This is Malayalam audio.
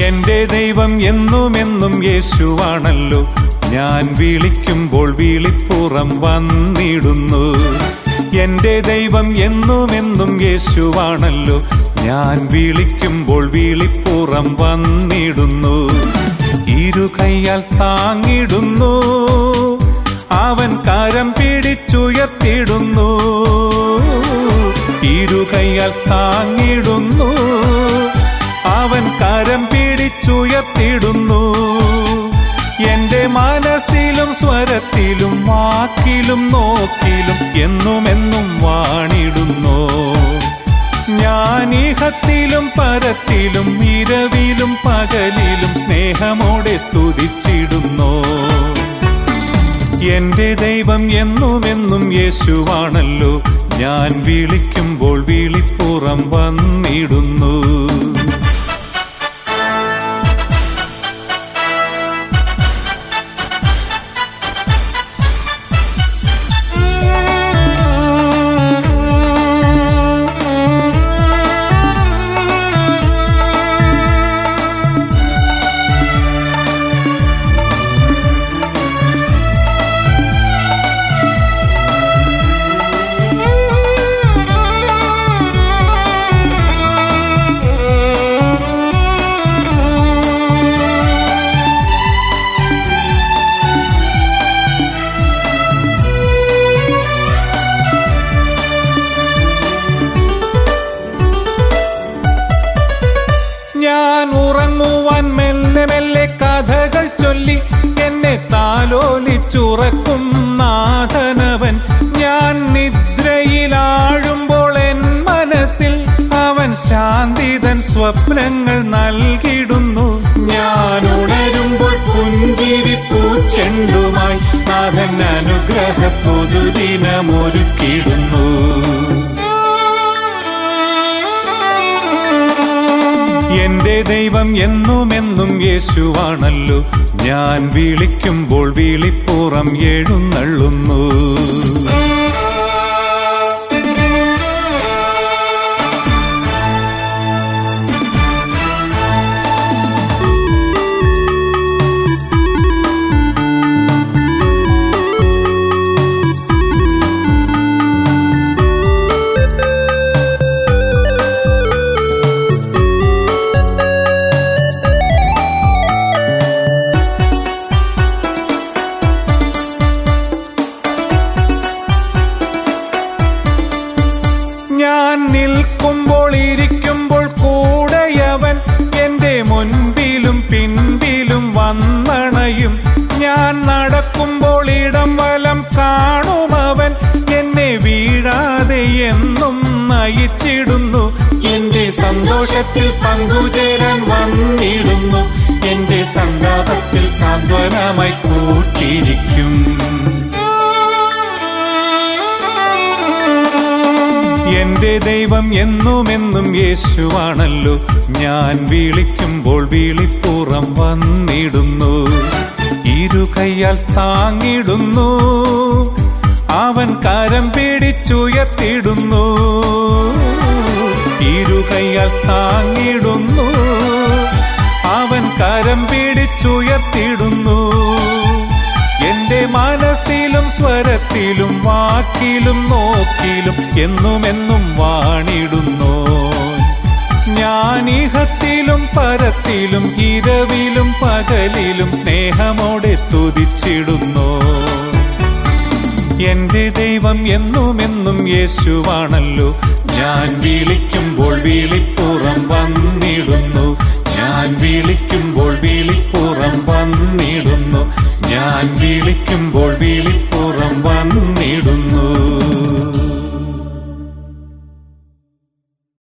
എന്റെ ദൈവം എന്നുമെന്നും യേശുവാണല്ലോ, ഞാൻ വിളിക്കുമ്പോൾ വിളിപ്പുറം വന്നിടുന്നു. എന്റെ ദൈവം എന്നുമെന്നും യേശുവാണല്ലോ, ഞാൻ വിളിക്കുമ്പോൾ വിളിപ്പുറം വന്നിടുന്നു. ഇരുകൈയാൽ താങ്ങിടുന്നു, അവൻ കരം പിടിച്ചുയർത്തിടുന്നു. ഇരുകൈയാൽ താങ്ങിടുന്നു, അവൻ കരം പിടിച്ചുയർത്തിടുന്നു. എന്റെ മനസ്സിലും സ്വരത്തിലും വാക്കിലും നോക്കിലും എന്നുമെന്നും വാണിടുന്നു. ഞാനീഹത്തിലും പരത്തിലും ഇരവിലും പകലിലും സ്നേഹമോടെ സ്തുതിച്ചിടുന്നു. എന്റെ ദൈവം എന്നുമെന്നും യേശുവാണല്ലോ, ഞാൻ വിളിക്കുമ്പോൾ വിളിപ്പുറം വന്നിടുന്നു. ഞാൻ ഉറങ്ങുവാൻ മെല്ലെ മെല്ലെ കഥകൾ ചൊല്ലി എന്നെ താലോലിച്ചുറക്കും നാഥനവൻ. ഞാൻ നിദ്രയിലാഴുമ്പോൾ എൻ മനസ്സിൽ അവൻ ശാന്തിതൻ സ്വപ്നങ്ങൾ നൽകിടുന്നു. ഞാൻ ഉണരുമ്പോൾ പുഞ്ചിരി പൂച്ചെണ്ടുമായി നാഥൻ അനുഗ്രഹ പുതുദിനമൊരുക്കിടുന്നു. എന്റെ ദൈവം എന്നുമെന്നും യേശുവാണല്ലോ, ഞാൻ വിളിക്കുമ്പോൾ വിളിപ്പുറം എഴുന്നള്ളുന്നു. ഞാൻ നിൽക്കുമ്പോൾ ഇരിക്കുമ്പോൾ കൂടെയവൻ എന്റെ മുൻപിലും പിൻപിലും വന്നണയും. ഞാൻ നടക്കുമ്പോൾ ഇടം വലം കാണുമവൻ എന്നെ വീഴാതെ എന്നും നയിച്ചിടുന്നു. എന്റെ സന്തോഷത്തിൽ പങ്കുചേരാൻ വന്നിടുന്നു, എന്റെ സന്താപത്തിൽ സാന്ത്വനമായി കൂട്ടിരിക്കും. എന്റെ ദൈവം എന്നുമെന്നും യേശുവാണല്ലോ, ഞാൻ വിളിക്കുമ്പോൾ വിളിപ്പുറം വന്നിടുന്നു. ഇരുകൈയാൽ താങ്ങിടുന്നു, അവൻ കരം പിടിച്ചുയർത്തിടുന്നു. ഇരുകൈയാൽ താങ്ങിടുന്നു, അവൻ കരം പിടിച്ചുയർത്തിടുന്നു. എന്റെ മനസ്സിലും സ്വരത്തിലും വാക്കിലും നോക്കിലും എന്നുമെന്നും വാണിടുന്നു. ഞാനീഹത്തിലും പരത്തിലും ഇരവിലും പകലിലും സ്നേഹമോടെ സ്തുതിച്ചിടുന്നു. എന്റെ ദൈവം എന്നുമെന്നും യേശുവാണല്ലോ, ഞാൻ വിളിക്കുമ്പോൾ വിളിപ്പുറം വന്നിടുന്നു. ഞാൻ വിളിക്കുമ്പോൾ വിളിപ്പുറം വന്നിടുന്നു. ഞാൻ വിളിക്കുമ്പോൾ